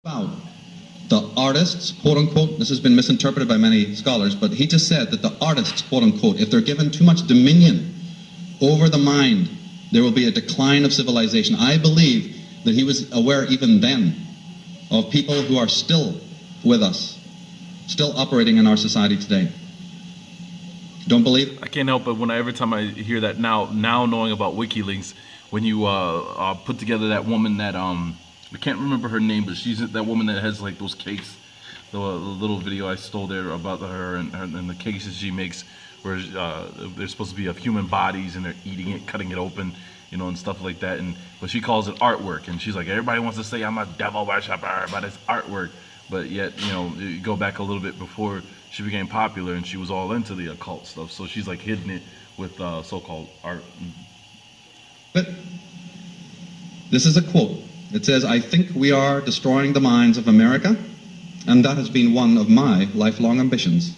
About the artists, quote unquote, this has been misinterpreted by many scholars, but he just said that the artists, quote unquote, if they're given too much dominion over the mind, there will be a decline of civilization. I believe that he was aware even then of people who are still with us, still operating in our society today. Don't believe? I can't help but every time I hear that now knowing about WikiLeaks, when you put together that woman that I can't remember her name, but she's that woman that has like those cakes. The little video I stole there about her and the cakes that she makes, where they're supposed to be of human bodies and they're eating it, cutting it open, you know, and stuff like that. But she calls it artwork, and she's like, everybody wants to say I'm a devil worshiper, but it's artwork. But yet, you know, you go back a little bit before she became popular, and she was all into the occult stuff. So she's like hidden it with so-called art. But this is a quote. It says, "I think we are destroying the minds of America, and that has been one of my lifelong ambitions."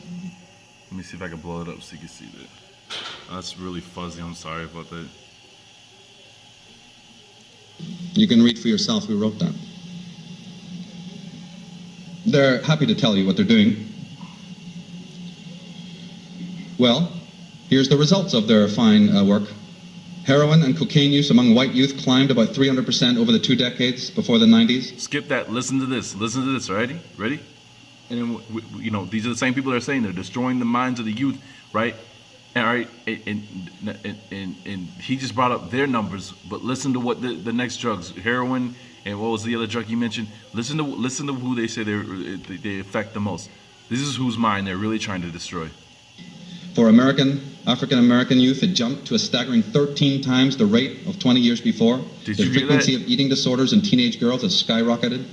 Let me see if I can blow it up so you can see that. That's really fuzzy. I'm sorry about that. You can read for yourself who wrote that. They're happy to tell you what they're doing. Well, here's the results of their fine work. Heroin and cocaine use among white youth climbed about 300% over the 2 decades before the 90s. Skip that. Listen to this. Listen to this. Ready? Ready? And then, you know, these are the same people that are saying they're destroying the minds of the youth, right? And, all right, and he just brought up their numbers, but listen to what the next drugs, heroin, and what was the other drug he mentioned? Listen to who they say they affect the most. This is whose mind they're really trying to destroy. For African American youth, it jumped to a staggering 13 times the rate of 20 years before. Did the you hear frequency that? of eating disorders in teenage girls has skyrocketed.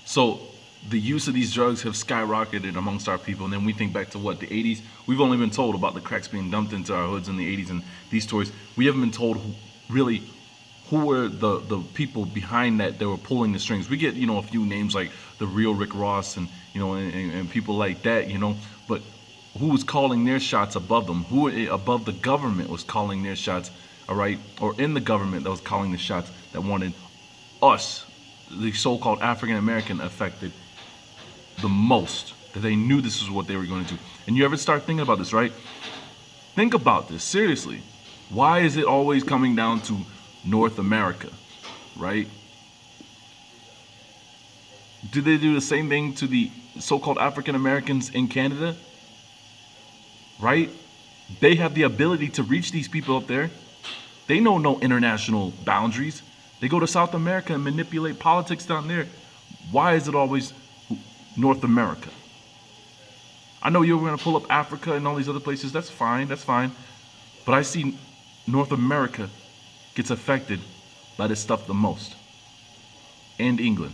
So the use of these drugs have skyrocketed amongst our people, and then we think back to what, the 80s? We've only been told about the cracks being dumped into our hoods in the 80s and these stories. We haven't been told who were the people behind that were pulling the strings. We get, you know, a few names like the real Rick Ross and, you know, and people like that, you know, but who was calling their shots above them? Who above the government was calling their shots, all right? Or in the government that was calling the shots that wanted us, the so-called African American, affected the most, that they knew this is what they were going to do. And you ever start thinking about this, right? Think about this, seriously. Why is it always coming down to North America, right? Did they do the same thing to the so-called African Americans in Canada? Right? They have the ability to reach these people up there. They know no international boundaries. They go to South America and manipulate politics down there. Why is it always North America? I know you're going to pull up Africa and all these other places. That's fine. That's fine. But I see North America gets affected by this stuff the most. And England.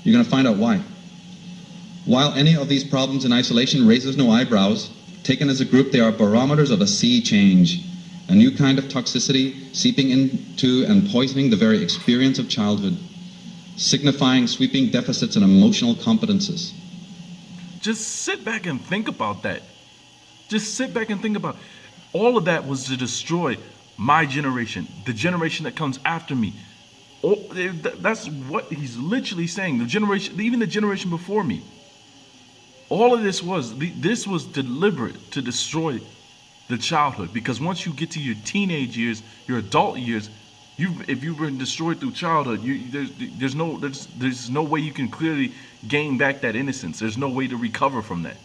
You're going to find out why. While any of these problems in isolation raises no eyebrows, taken as a group, they are barometers of a sea change, a new kind of toxicity seeping into and poisoning the very experience of childhood, signifying sweeping deficits in emotional competences. Just sit back and think about that. Just sit back and think about it. All of that was to destroy my generation, the generation that comes after me. That's what he's literally saying. The generation, even the generation before me. All of this was deliberate to destroy the childhood, because once you get to your teenage years, your adult years, if you've been destroyed through childhood, there's no way you can clearly gain back that innocence. There's no way to recover from that.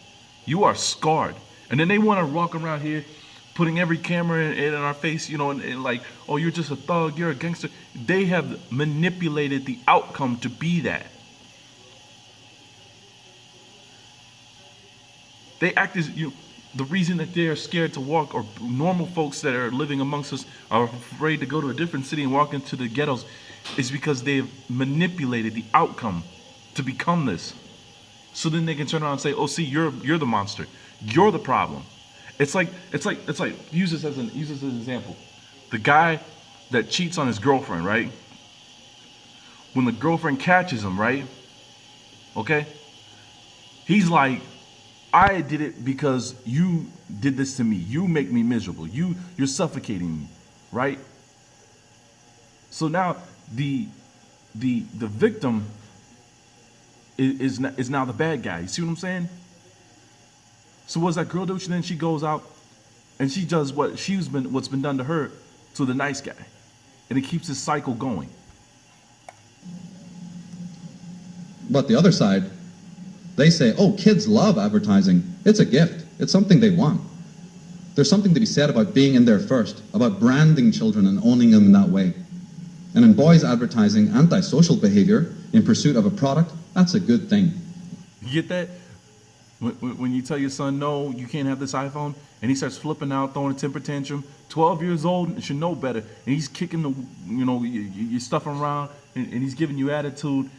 You are scarred, and then they want to walk around here, putting every camera in our face, you know, and like, oh, you're just a thug, you're a gangster. They have manipulated the outcome to be that. They act as, you know, the reason that they are scared to walk, or normal folks that are living amongst us are afraid to go to a different city and walk into the ghettos, is because they've manipulated the outcome to become this. So then they can turn around and say, "Oh, see, you're the monster. You're the problem." It's like use this as an example. The guy that cheats on his girlfriend, right? When the girlfriend catches him, right? Okay? He's like, I did it because you did this to me. You make me miserable. You're suffocating me, right? So now the victim is now the bad guy. You see what I'm saying? So what's that girl do? Then she goes out and she does what's been done to her to the nice guy, and it keeps this cycle going. But the other side, they say, oh, kids love advertising. It's a gift. It's something they want. There's something to be said about being in there first, about branding children and owning them in that way. And in boys advertising antisocial behavior in pursuit of a product, that's a good thing. You get that? When you tell your son, no, you can't have this iPhone, and he starts flipping out, throwing a temper tantrum, 12 years old, and should know better, and he's kicking your stuff around, and he's giving you attitude,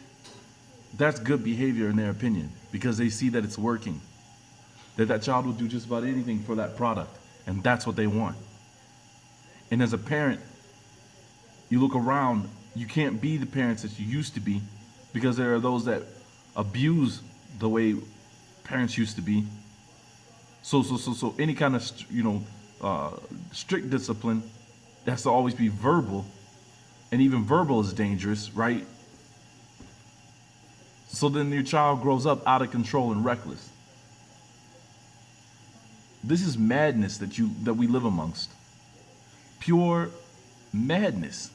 that's good behavior in their opinion, because they see that it's working. That child will do just about anything for that product, and that's what they want. And as a parent, you look around, you can't be the parents that you used to be, because there are those that abuse the way parents used to be. So any kind of strict discipline has to always be verbal, and even verbal is dangerous, right? So then your child grows up out of control and reckless. This is madness that we live amongst. Pure madness.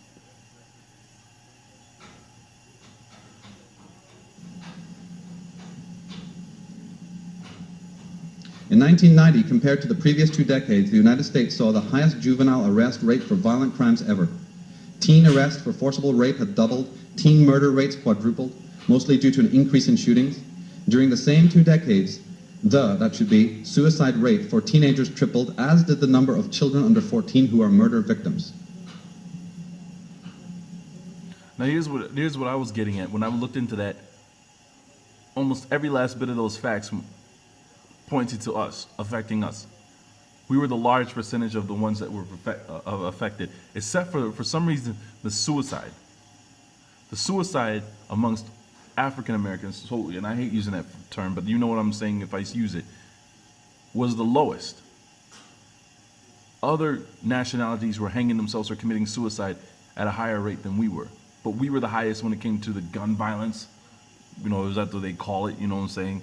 In 1990, compared to the previous 2 decades, the United States saw the highest juvenile arrest rate for violent crimes ever. Teen arrests for forcible rape had doubled, teen murder rates quadrupled, mostly due to an increase in shootings. During the same 2 decades, suicide rate for teenagers tripled, as did the number of children under 14 who are murder victims. Now here's what I was getting at when I looked into that. Almost every last bit of those facts pointed to us, affecting us. We were the large percentage of the ones that were affected, except for some reason the suicide. The suicide amongst African Americans, totally, and I hate using that term, but you know what I'm saying if I use it, was the lowest. Other nationalities were hanging themselves or committing suicide at a higher rate than we were. But we were the highest when it came to the gun violence. Is that what they call it, you know what I'm saying?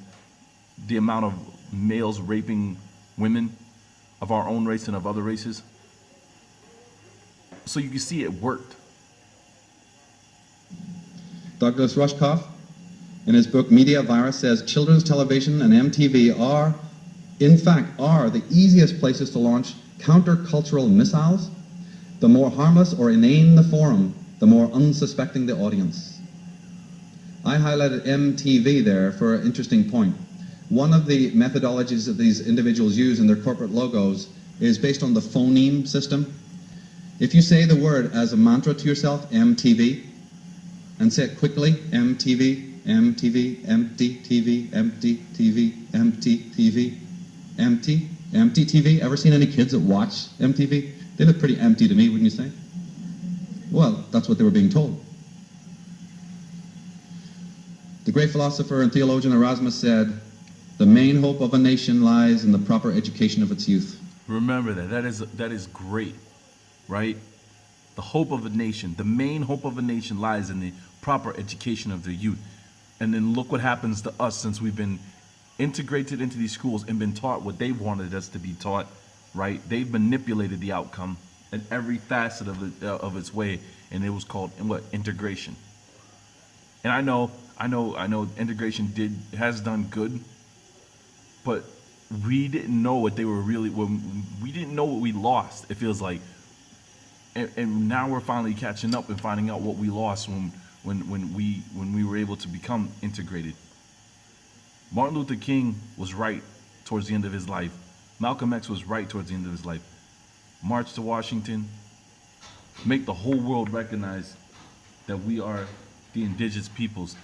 The amount of males raping women of our own race and of other races. So you can see it worked. Douglas Rushkoff, in his book Media Virus, says children's television and MTV are the easiest places to launch countercultural missiles. The more harmless or inane the forum, the more unsuspecting the audience. I highlighted MTV there for an interesting point. One of the methodologies that these individuals use in their corporate logos is based on the phoneme system. If you say the word as a mantra to yourself, MTV, and say it quickly, MTV, MTV, empty TV, empty TV, empty TV, empty TV. Ever seen any kids that watch MTV? They look pretty empty to me, wouldn't you say? Well, that's what they were being told. The great philosopher and theologian Erasmus said, "The main hope of a nation lies in the proper education of its youth." Remember that. That is great, right? The hope of a nation, the main hope of a nation lies in the proper education of the youth. And then look what happens to us since we've been integrated into these schools and been taught what they wanted us to be taught, right? They've manipulated the outcome in every facet of its way, and it was called integration. And I know integration has done good, but we didn't know what they were really. We didn't know what we lost. It feels like, and now we're finally catching up and finding out what we lost when we were able to become integrated. Martin Luther King was right towards the end of his life. Malcolm X was right towards the end of his life. March to Washington. Make the whole world recognize that we are the indigenous peoples.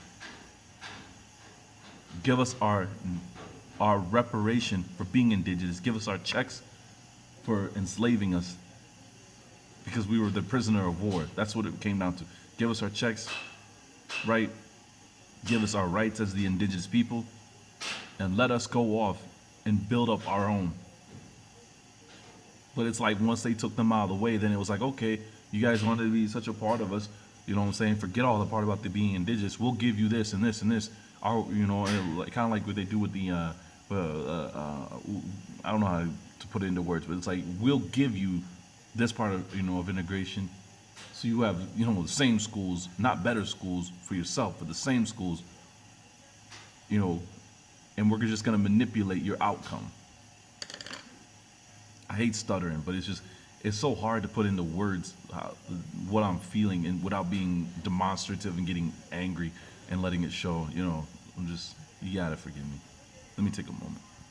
Give us our reparation for being indigenous. Give us our checks for enslaving us because we were the prisoner of war. That's what it came down to. Give us our checks, right? Give us our rights as the indigenous people, and let us go off and build up our own. But it's like once they took them out of the way, then it was like, okay, you guys wanted to be such a part of us. You know what I'm saying? Forget all the part about the being indigenous. We'll give you this and this and this. Our, you know, like, kind of like what they do with the, I don't know how to put it into words, but it's like we'll give you this part of, you know, of integration, so you have, you know, the same schools, not better schools for yourself, but the same schools, you know, and we're just gonna manipulate your outcome. I hate stuttering, but it's so hard to put into words what I'm feeling, and without being demonstrative and getting angry and letting it show. You know, you gotta forgive me. Let me take a moment.